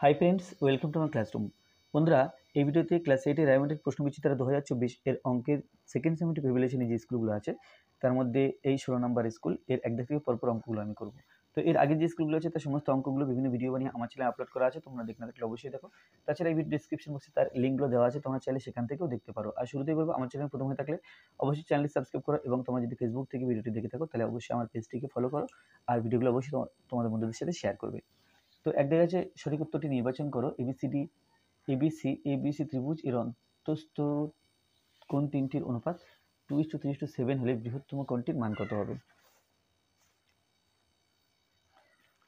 Hi friends, welcome to my classroom. বন্ধুরা, এই ভিডিওতে ক্লাস 8-এর রায়মার্টিন প্রশ্নবিচিত্রা 2024 এর অঙ্কের সেকেন্ড সেমিস্টার প্রিপারেশনে যে স্কুলগুলো আছে তার মধ্যে এই 16 নম্বর স্কুল এর একদিক থেকে পরপর অঙ্কগুলো আমি করব। তো এর আগে যে স্কুলগুলো আছে তার সমস্ত অঙ্কগুলো বিভিন্ন ভিডিও বানিয়ে আমার চ্যানেলে আপলোড করা আছে, তোমরা দেখে না থাকলে অবশ্যই দেখো। তাছাড়া এই ভিডিও ডিসক্রিপশন বক্সে তার লিঙ্কগুলো দেওয়া আছে, তোমরা চাইলে সেখান থেকেও দেখতে পারো। আর শুরুতেই বলবো, আমার চ্যানেল প্রথম হয়ে থাকলে অবশ্যই চ্যানেলটি সাবস্ক্রাইব করো এবং তোমরা যদি ফেসবুক থেকে ভিডিওটি দেখে থাকো তাহলে অবশ্যই আমার পেজটিকে ফলো করো আর ভিডিওগুলো অবশ্যই তোমাদের বন্ধুদের সাথে শেয়ার করবে। তো এক জায়গায় আছে, সঠিক উত্তরটি নির্বাচন করো। এবিসি ত্রিভুজ এর অন্তস্থ কোন তিনটির অনুপাত 2:3:7 হলে বৃহত্তম কোণটির মান কত হবে?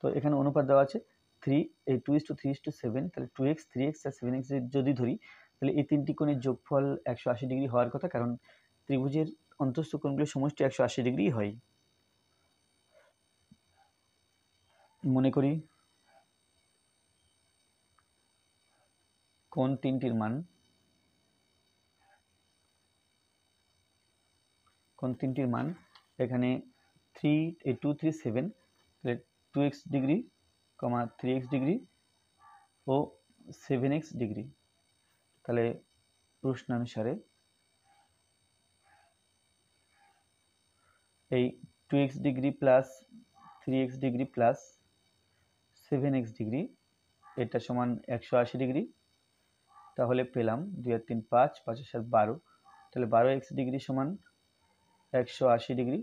তো এখানে অনুপাত দেওয়া আছে 2:3:7, তাহলে 2x 3x আর 7x যদি ধরি তাহলে এই তিনটি কোণের যোগফল 180 ডিগ্রি হওয়ার কথা, কারণ ত্রিভুজের অন্তস্থ কোণগুলোর সমষ্টি 180 ডিগ্রি হয়। মনে করি কোণ তিনটির মান এখানে 2 3 7, তাহলে 2x ডিগ্রি, 3x ডিগ্রি ও 7x ডিগ্রি। তাহলে প্রশ্নানুসারে এই 2x degree plus 3x degree plus 7x degree এটা সমান 180 ডিগ্রি। তাহলে পেলাম 2 আর 3 5, 5 আর 7 12, তাহলে 12x ডিগ্রি সমান 180 ডিগ্রি।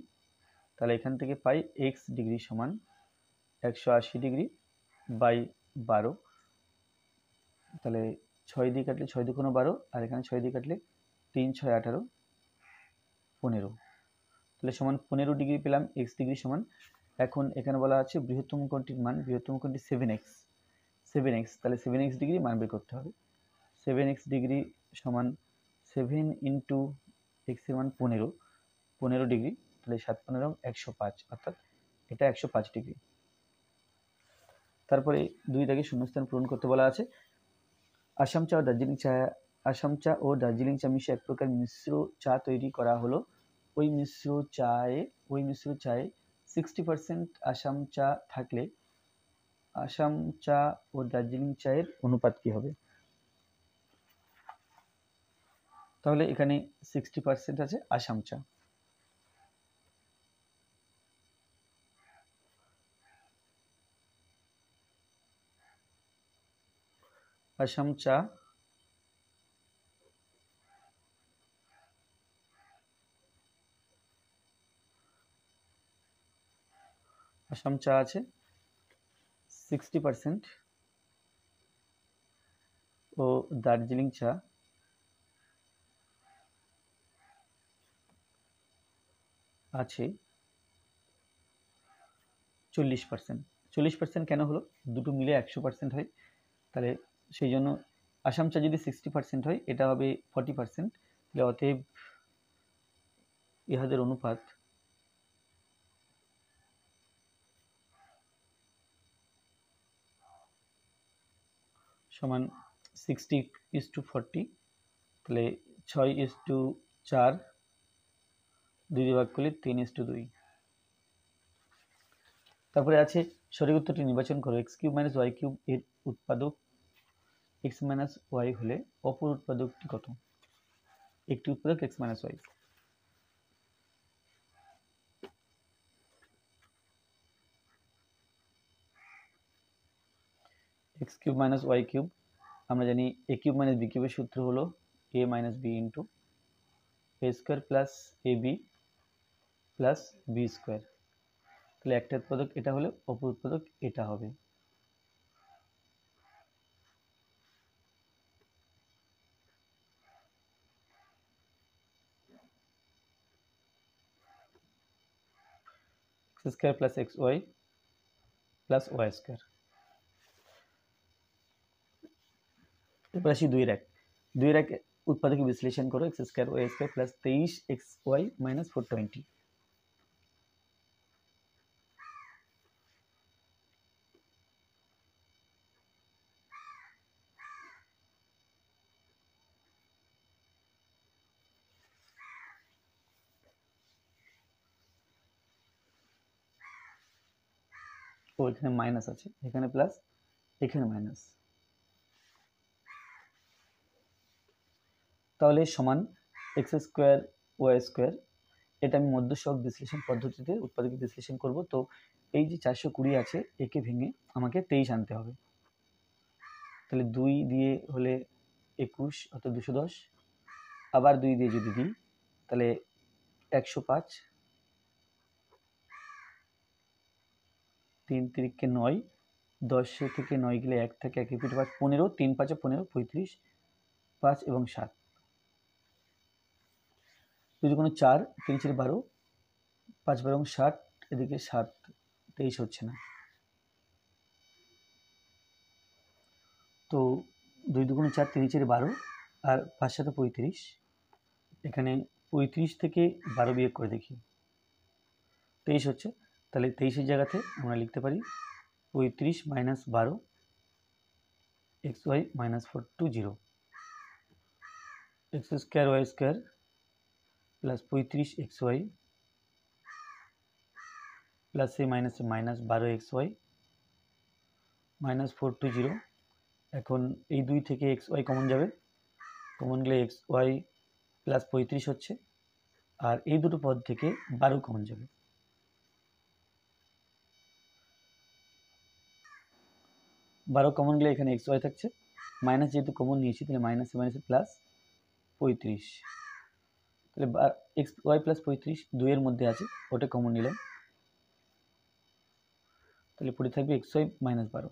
তাহলে এখান থেকে পাই x ডিগ্রি সমান 180 ডিগ্রি বাই 12। তাহলে 6 দিয়ে কাটলে 6 2 12, আর এখানে 6 দিয়ে কাটলে 3 6 18 15, তাহলে সমান 15 ডিগ্রি পেলাম। x ডিগ্রি সমান, এখন এখানে বলা আছে বৃহত্তম কোণটির মান, বৃহত্তম কোণটি 7x, তাহলে 7x ডিগ্রি মান বের করতে হবে। 7x ডিগ্রি সমান 7 ইন্টু x এর মান 15 ডিগ্রি, তাহলে 7 15 105, অর্থাৎ এটা 105 ডিগ্রি। তারপরে 2 দাগে শূন্যস্থান পূরণ করতে বলা আছে। আসাম চা ও দার্জিলিং চা মিশিয়ে এক প্রকার মিশ্র চা তৈরি করা হলো। ওই মিশ্র চায়ে 60% আসাম চা থাকলে আসাম চা ও দার্জিলিং চায়ের অনুপাত কি হবে? তাহলে এখানে 60% আছে আসাম চা। আসাম চা আছে 60% ও দার্জিলিং চা আছে 40%। 40% কেন হলো? দুটো মিলে 100% হয়, তাহলে সেই জন্য আসাম চা যদি 60% হয় এটা হবে 40%। তাহলে অতএব ইহাদের অনুপাত সমান 60:40, তাহলে 6:4, 2 দিয়ে ভাগ করলে 3:2। তারপরে আছে সঠিক উত্তরটি নির্বাচন করো। x³ - y³ এর উৎপাদক x - y হলে অপর উৎপাদকটি কত? একটি উৎপাদক x - y। x³ - y³ আমরা জানি a³ - b³ এর সূত্র হলো a - b into a² plus ab plus b²। তাহলে একটা উৎপাদক এটা হলে অপর উৎপাদক এটা হবে। x² plus xy plus y²। এরপর আসি 2 এর 1 উৎপাদক বিশ্লেষণ করো। x² y² plus 23xy minus 420। ও এখানে মাইনাস আছে, এখানে প্লাস, এখানে মাইনাস, তাহলে সমান এক্স স্কোয়ার ওয়াই স্কোয়ার। এটা আমি মধ্যসহগ বিশ্লেষণ পদ্ধতিতে উৎপাদকে বিশ্লেষণ করব। তো এই যে 420 আছে একে ভেঙে আমাকে 23 আনতে হবে। তাহলে 2 দিয়ে হলে 21 অর্থাৎ 210, আবার 2 দিয়ে যদি দিই তাহলে 105, 3 তিরিকে 9, 10 থেকে 9 গেলে 1 থেকে 1 পিঠে 5, 15, 3 5 15, 35, 5 এবং 7, যদি কোনো 4, 3 4 12, 5 12 60, এদিকে 7, 23 হচ্ছে না। তো 2 2 4, 3 4 12 আর 5 7 35, এখানে 35 থেকে 12 বিয়োগ করে দেখি 23 হচ্ছে। তাহলে 23-এর জায়গাতে আমরা লিখতে পারি 35 minus 12 X Y minus 420, X square Y square plus 35 X Y plus A minus 12 X Y minus 420। এখন এই 2 থেকে এক্স ওয়াই কমন যাবে, কমন গেলে এক্স ওয়াই প্লাস 35 হচ্ছে, আর এই দুটো পদ থেকে 12 কমন যাবে। 12 কমন গেলে এখানে এক্স ওয়াই থাকছে, মাইনাস যেহেতু কমন নিয়েছি তাহলে মাইনাসে মাইনাসে প্লাস 35, তাহলে এক্স ওয়াই প্লাস 35 2-এর মধ্যে আছে, ওটা কমন নিলাম, তাহলে পড়ে থাকবে এক্স ওয়াই মাইনাস 12।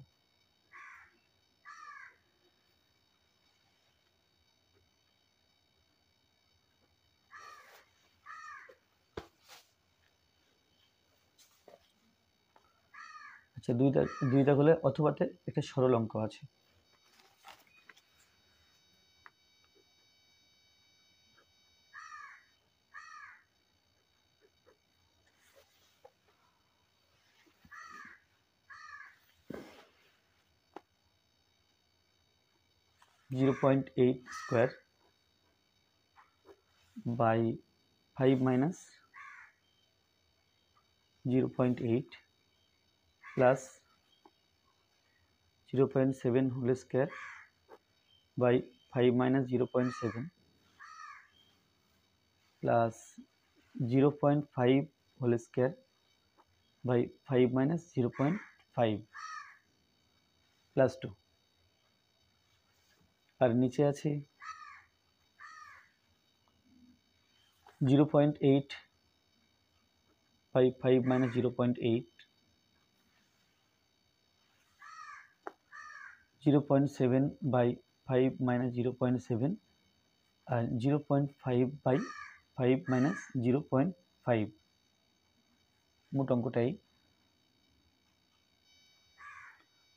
আচ্ছা, দুইটা হলে অথবাতে একটা সরল অঙ্ক আছে। (0.8 square by 5 minus 0.8 plus 0.7 whole square by 5 minus 0.7 plus 0.5 whole square by 5 minus 0.5 plus 2, আর নিচে আছে 0.8 বাই 5 মাইনাস 0.8, 0.7 বাই 5 মাইনাস 0.7 আর 0.5 বাই 5 মাইনাস 0.5। মোট অঙ্কটাই।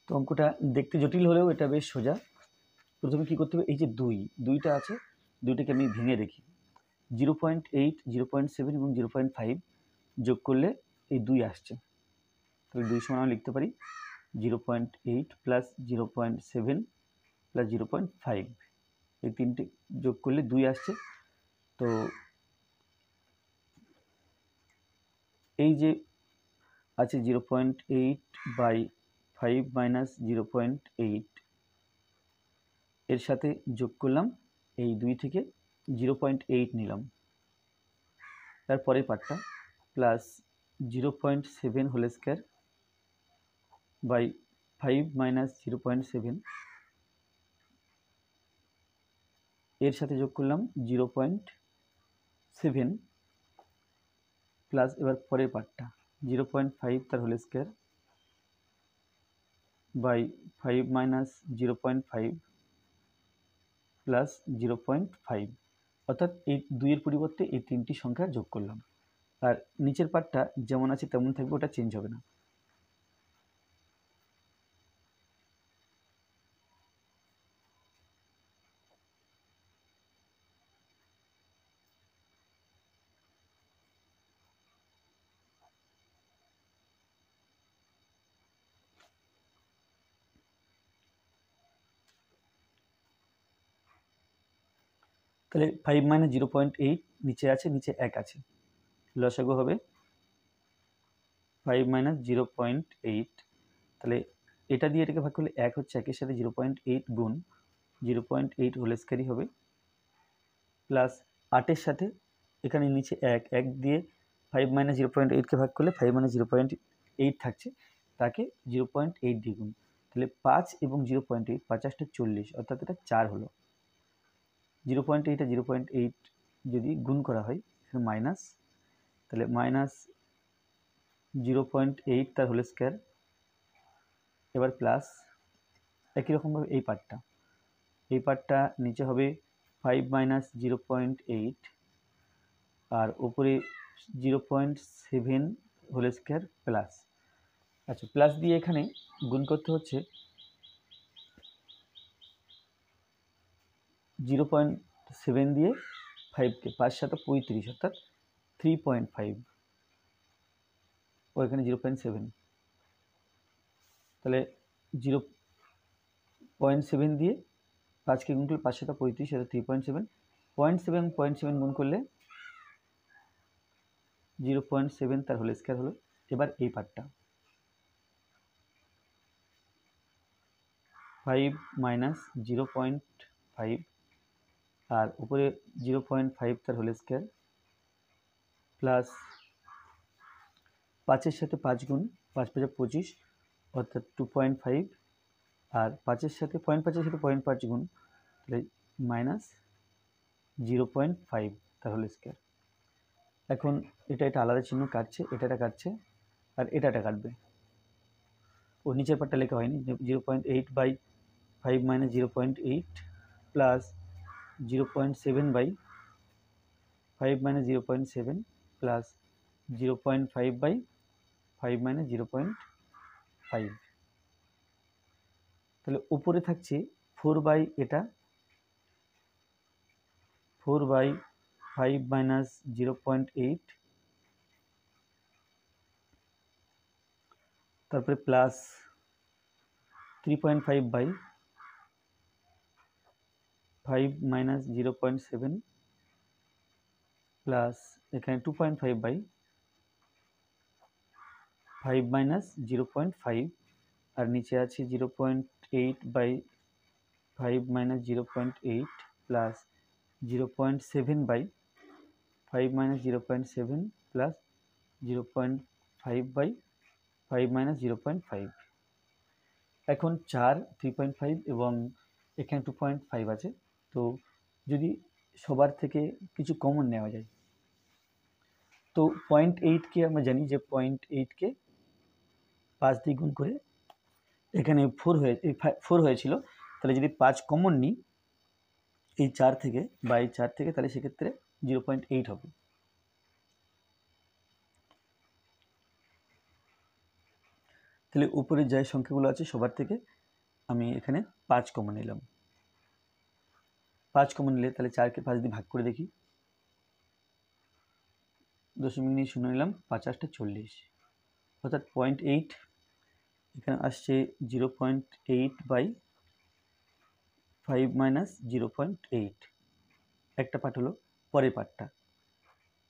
তো অঙ্কটা দেখতে জটিল হলেও এটা বেশ সোজা। প্রথমে কি করতে হবে, এই যে দুইটা আছে, দুইটাকে আমি ভেঙে দেখি। 0.8, 0.7 এবং 0.5 যোগ করলে এই 2 আসছে, তাহলে 2 সমান আমি লিখতে পারি 0.8 প্লাস 0.7 প্লাস 0.5, এই তিনটে যোগ করলে 2 আসছে। তো এই যে আছে 0.8 বাই 5 মাইনাস 0.8, এর সাথে যোগ করলাম এই 2 থেকে 0.8 নিলাম, তারপরের পার্টটা plus 0.7 whole square by 5 minus 0.7, এর সাথে যোগ করলাম 0.7 প্লাস এবার পরের পার্টটা 0.5 তার whole square by 5 minus 0.5 plus 0.5, অর্থাৎ এই 2-এর পরিবর্তে এই 3টি সংখ্যা যোগ করলাম, আর নিচের পার্টটা যেমন আছে তেমন থাকবে, ওটা চেঞ্জ হবে না। তাহলে 5 মাইনাস 0.8 নিচে আছে, নিচে 1 আছে, লসাগু হবে 5 মাইনাস 0.8, তাহলে এটা দিয়ে এটাকে ভাগ করলে 1 হচ্ছে, 1-এর সাথে 0.8 গুণ 0.8 হোল স্কোয়ারই হবে প্লাস 8-এর সাথে এখানে নিচে 1 দিয়ে 5 - 0.8কে ভাগ করলে 5 - 0.8 থাকছে, তাকে 0.8 দিয়ে গুণ। তাহলে 5 এবং 0.8, 50 40, অর্থাৎ এটা 4 হলো। 0.8 আর 0.8 যদি গুণ করা হয় এখানে মাইনাস, তাহলে মাইনাস 0.8 তার হোল স্কয়ার, এবার প্লাস একই রকমভাবে এই পার্টটা নিচে হবে 5 - 0.8 আর উপরে 0.7 হোল স্কয়ার প্লাস, আচ্ছা প্লাস দিয়ে এখানে গুণ করতে হচ্ছে 0.7 দিয়ে 5কে, 5 7 35, অর্থাৎ 3.5, ও এখানে 0.7, তাহলে 0.7 দিয়ে 5কে গুণ করলে 5 7 35, সেটা 3.7, 0.7 গুণ করলে 0.7 তার হোল স্কয়ার হলো। এবার এই পার্টটা 5 - 0.5 আর উপরে 0.5 তার হোল স্কয়ার প্লাস 5-এর সাথে 5 গুণ, 5 5 25, অর্থাৎ 2.5, আর 5-এর সাথে 0.5-এর সাথে 0.5 গুণ, তাহলে মাইনাস 0.5 তার হোল স্কয়ার। এখন এটা আলাদা চিহ্ন কাটছে, এটা কাটছে আর এটা কাটবে, ও নিচের পার্টটা লেখা হয়নি। 0.8/5 - 0.8 প্লাস 0.7/5 - 0.7 প্লাস 0.5/5 - 0.5। তাহলে উপরে থাকছে 4/5 - 0.8, তারপরে প্লাস 3.5/5 - 0.7 প্লাস এখানে 2.5/5 - 0.5, আর নিচে আছে 0.8/5 - 0.8 প্লাস 0.7/5 - 0.7 প্লাস 0.5/5 - 0.5। এখন 4, 3.5 এবং এখানে 2.5 আছে, তো যদি সবার থেকে কিছু কমন নেওয়া যায়, তো 0.8কে আমরা জানি যে 0.8কে 5 দিয়ে গুণ করে এখানে 4 হয়েছিল, তাহলে যদি 5 কমন নিই এই 4 থেকে বা এই 4 থেকে, তাহলে সেক্ষেত্রে 0.8 হবে। তাহলে উপরে যে সংখ্যাগুলো আছে সবার থেকে আমি এখানে 5 কমন নিলাম। 5 কমন নিলে তাহলে 4কে 5 দিয়ে ভাগ করে দেখি, দশমিক নিয়ে 0 নিলাম, 5 8 40, অর্থাৎ 0.8 এখানে আসছে 0.8/5 - 0.8। একটা পার্ট হলো। পরের পার্টটা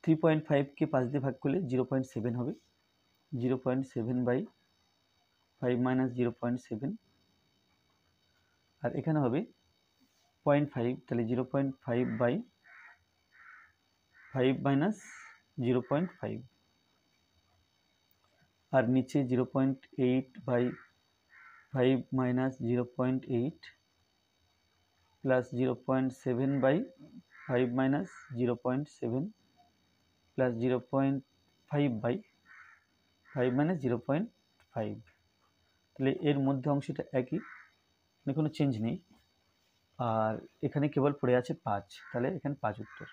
3.5কে 5 দিয়ে ভাগ করলে 0.7 হবে, 0.7/5 - 0.7, আর এখানে হবে 0.5, তাহলে 0.5/5 - 0.5, আর নিচে 0.8/5 - 0.8 প্লাস 0.7/5 - 0.7 প্লাস 0.5/5 - 0.5। তাহলে এর মধ্যে অংশটা একই, মানে কোনো চেঞ্জ নেই, আর এখানে কেবল পড়ে আছে 5, তাহলে এখানে 5 উত্তর।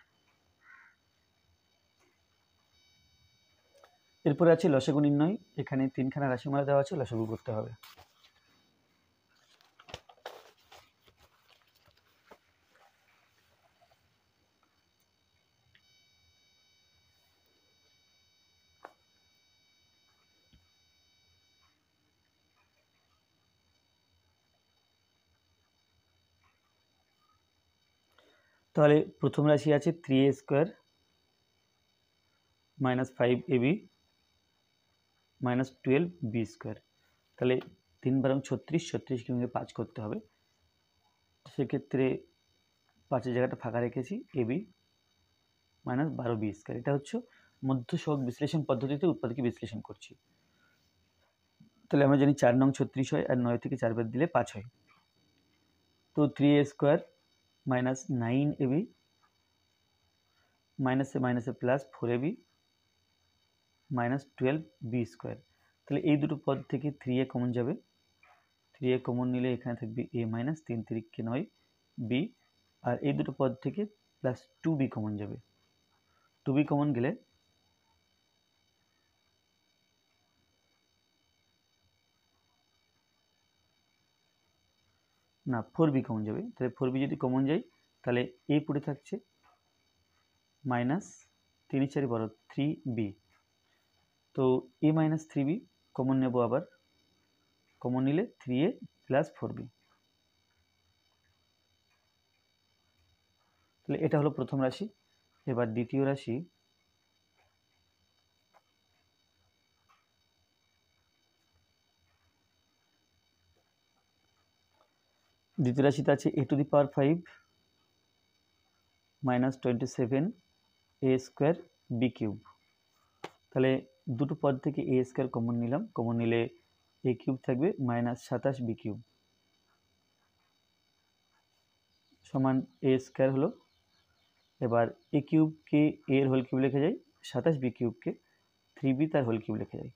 এরপরে আছে লসাগু নির্ণয়। এখানে 3খানা রাশিমালা দেওয়া আছে, লসাগু করতে হবে। তাহলে প্রথম রাশি আছে 3a² - 5ab - 12b²। তাহলে 3 × 36, 36কে 5 করতে হবে, সেক্ষেত্রে 5-এর জায়গাটা ফাঁকা রেখেছি, AB মাইনাস 12B স্কোয়ার। এটা হচ্ছে মধ্য সহগ বিশ্লেষণ পদ্ধতিতে উৎপাদকে বিশ্লেষণ করছি। তাহলে আমরা জানি 4 নং 36 হয়, আর 9 থেকে 4 বাদ দিলে 5 হয়। তো 3A স্কোয়ার মাইনাস 9AB মাইনাসে মাইনাসে plus 4AB minus 12B square. তাহলে এই দুটো পদ থেকে 3A কমন যাবে, 3A কমন নিলে এখানে থাকবে A মাইনাস 3 3 9 B, আর এই দুটো পদ থেকে প্লাস 2B কমন যাবে। 2B কমন গেলে না 4B কমন যাবে। তাহলে 4B যদি কমন যায় তাহলে A পড়ে থাকছে মাইনাস 3 4 12 3B। তো A মাইনাস 3B কমন নেব, আবার কমন নিলে 3A প্লাস 4B। তাহলে এটা হলো প্রথম রাশি। এবার দ্বিতীয় রাশি, দ্বিতীয় রাশিতে আছে a to the power 5 minus 27 a square B cube. তাহলে দুটো পদ থেকে a স্কোয়ার কমন নিলাম, কমন নিলে a কিউব থাকবে মাইনাস 27 বি কিউব সমান a স্কোয়ার হলো। এবার a কিউবকে a এর হোল কিউব লেখা যায়, 27 বি কিউবকে 3b তার হোল কিউব লেখা যায়।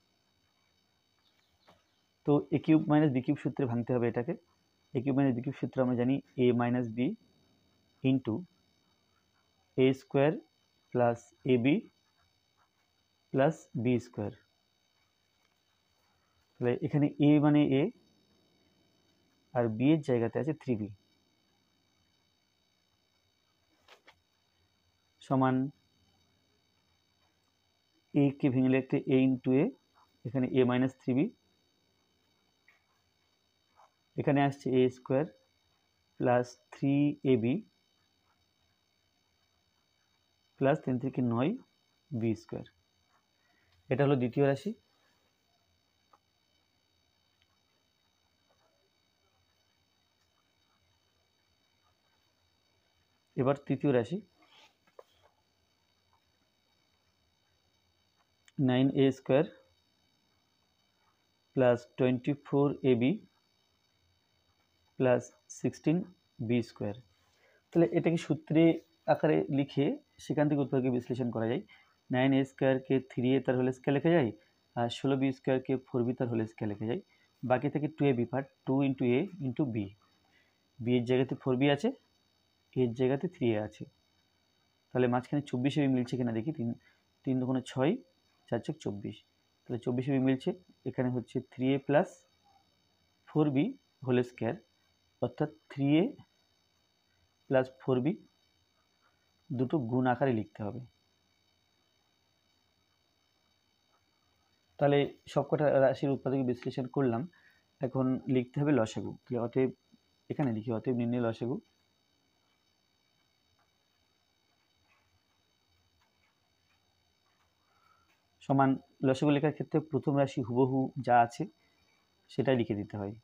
তো a cube minus B cube সূত্রে ভাঙতে হবে এটাকে। a cube minus B cube সূত্র আমরা জানি a minus B into a square plus ab plus B square. তাহলে এখানে a মানে a আর b এর জায়গাতে আছে 3b সমান a কে ভেঙে লিখতে a ইন্টু a, এখানে a মাইনাস 3b, এখানে আসছে a square plus 3ab plus 3 থেকে 9 বি স্কোয়ার। এটা হলো দ্বিতীয় রাশি। এবার তৃতীয় রাশি, 9a square plus 24ab plus 16b square. তাহলে এটাকে সূত্রে আকারে লিখে সেখান থেকে উৎপাদকে বিশ্লেষণ করা যায়। 9a স্কোয়ারকে 3a তার হোল স্কোয়ার লেখা যায়, আর 16b স্কোয়ারকে 4b তার হোল স্কোয়ার লেখা যায়। বাকি থেকে 2ab part, 2 into a into B. B এর জায়গাতে 4b আছে, এর জায়গাতে 3a আছে। তাহলে মাঝখানে 24ab মিলছে কিনা দেখি। 3 2 6 4 4 24। তাহলে 24ab মিলছে। এখানে হচ্ছে 3a plus 4b whole square, অর্থাৎ 3a প্লাস 4b দুটো গুণ আকারে লিখতে হবে। তাহলে সবকটা রাশির উৎপাদক বিশ্লেষণ করলাম, এখন লিখতে হবে লসাগু। অতএব এখানে লিখি অতএব নির্ণয় লসাগু সমান, লসাগু লেখার ক্ষেত্রে প্রথম রাশি হুবহু যা আছে সেটাই লিখে দিতে হয়।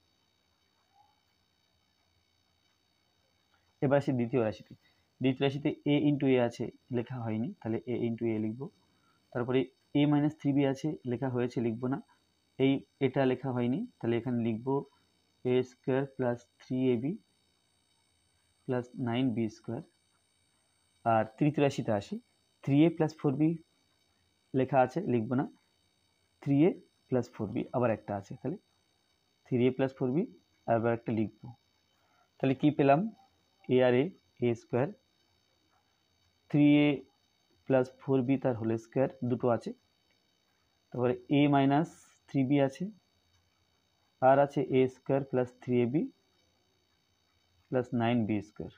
এবার আসি দ্বিতীয় রাশিতে। দ্বিতীয় রাশিতে a ইন্টু এ আছে, লেখা হয়নি, তাহলে a ইন্টু এ লিখবো। তারপরে a মাইনাস 3b আছে, লেখা হয়েছে, লিখবো না। এটা লেখা হয়নি, তাহলে এখানে লিখবো a square plus 3ab plus 9b square. আর তৃতীয় রাশিতে আসি, 3a প্লাস 4b লেখা আছে, লিখবো না। 3a প্লাস 4b আবার একটা আছে, তাহলে 3a প্লাস 4b আবার একটা লিখবো। তাহলে কি পেলাম, a আর a square, 3a plus 4b তার হোল স্কোয়ার দুটো আছে, তারপরে a মাইনাস 3b আছে, আর আছে a square plus 3ab plus 9b square.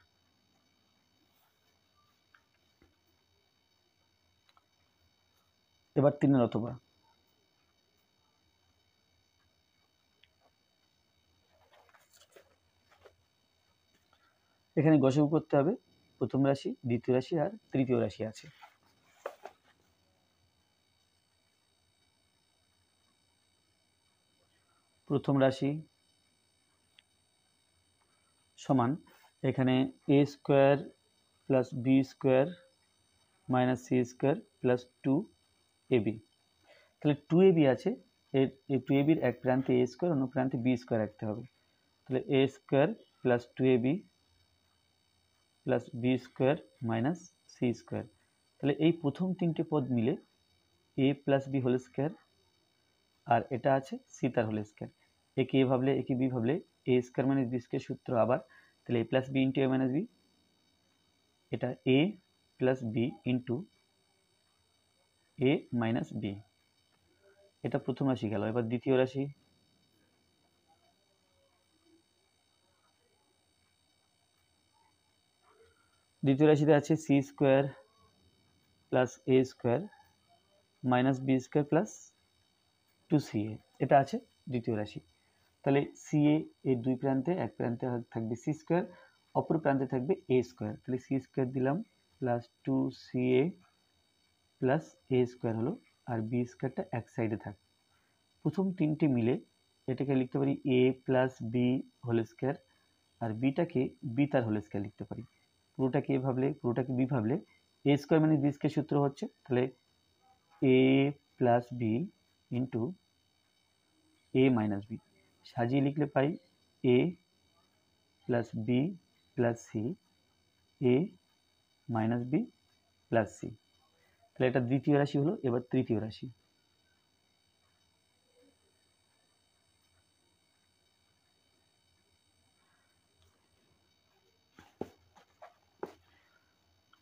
এবার 3 অথবা, এখানে গসাগু করতে হবে। প্রথম রাশি, দ্বিতীয় রাশি আর তৃতীয় রাশি আছে। প্রথম রাশি সমান, এখানে a square plus B square minus C square plus 2ab। তাহলে 2ab আছে, এই 2ab এক প্রান্তে a স্কোয়ার, অন্য প্রান্তে b স্কোয়ার রাখতে হবে। তাহলে a square plus 2ab plus b square minus C square. তাহলে এই প্রথম তিনটে পদ মিলে a plus B whole square, আর এটা আছে সি তার হোল স্কোয়ার। একে এ ভাবলে একে বি ভাবলে A square minus B square সূত্র আবার, তাহলে এ plus B into A minus B, এটা এ plus B into A minus B. এটা প্রথম রাশি গেল। এবার দ্বিতীয় রাশি, দ্বিতীয় রাশিতে আছে C square plus A square minus B square plus 2ca, এটা আছে দ্বিতীয় রাশি। তাহলে সি এর দুই প্রান্তে, এক প্রান্তে থাকবে সি স্কোয়ার, অপর প্রান্তে থাকবে এ স্কোয়ার। তাহলে সি স্কোয়ার দিলাম plus 2ca plus A square হলো, আর বি স্কোয়ারটা এক সাইডে থাক। প্রথম তিনটে মিলে এটাকে লিখতে পারি এ প্লাস বি হোল স্কোয়ার, আর বিটাকে বি তার হোল স্কোয়ার লিখতে পারি। পুরোটাকে এ ভাবলে, পুরোটাকে বি ভাবলে এ স্কোয়ার মানে বি স্কোয়ার সূত্র হচ্ছে, তাহলে এ plus B into A minus B. সাজিয়ে লিখলে পাই A plus B plus C A minus B plus C. তাহলে এটা দ্বিতীয় রাশি হলো। এবার তৃতীয় রাশি,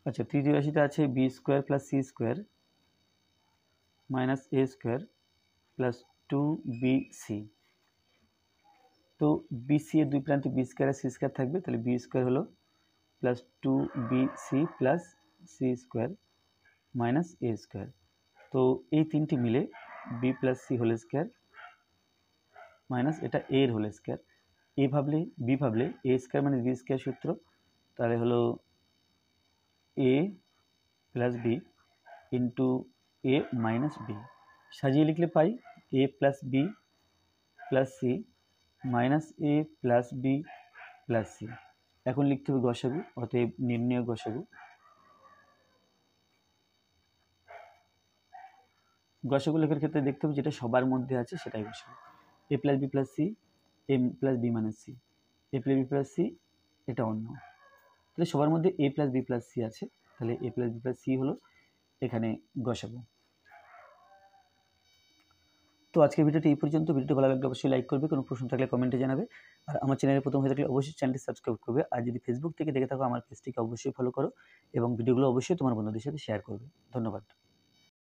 আচ্ছা তৃতীয় রাশিতে আছে B square plus C square minus A square plus 2bc। তো বিসি এর দুই প্রান্তে বি স্কোয়ার আর সি স্কোয়ার থাকবে, তাহলে বি স্কোয়ার হলো plus 2bc plus C square minus A square. তো এই তিনটি মিলে B plus C whole square minus এটা এ এর হোল স্কোয়ার। এ ভাবলে বি ভাবলে এ স্কোয়ার মানে বি স্কোয়ার সূত্র, তাহলে হলো A plus B into A minus B. সাজিয়ে লিখলে পাই A plus B plus C minus A plus B plus C. এখন লিখতে হবে গসাগু, অতএব নির্ণয় গসাগু। গসাগু লেখার ক্ষেত্রে দেখতে হবে যেটা সবার মধ্যে আছে সেটাই গসাগু। এ প্লাস বি প্লাস সি, এ প্লাস বি মাইনাস সি, এ প্লাস বি প্লাস সি, এটা অন্য। তাহলে সবার মধ্যে এ প্লাস বি প্লাস সি আছে, তাহলে এ প্লাস বি প্লাস সি হলো এখানে গসাগু। তো আজকের ভিডিওটি এই পর্যন্ত। ভিডিওটি ভালো লাগলে অবশ্যই লাইক করবে, কোনো প্রশ্ন থাকলে কমেন্টে জানাবে, আর আমার চ্যানেলে প্রথম হয়ে থাকলে অবশ্যই চ্যানেলটি সাবস্ক্রাইব করবে। আর যদি ফেসবুক থেকে দেখে থাকো আমার পেজটিকে অবশ্যই ফলো করো এবং ভিডিওগুলো অবশ্যই তোমার বন্ধুদের সাথে শেয়ার করবে। ধন্যবাদ।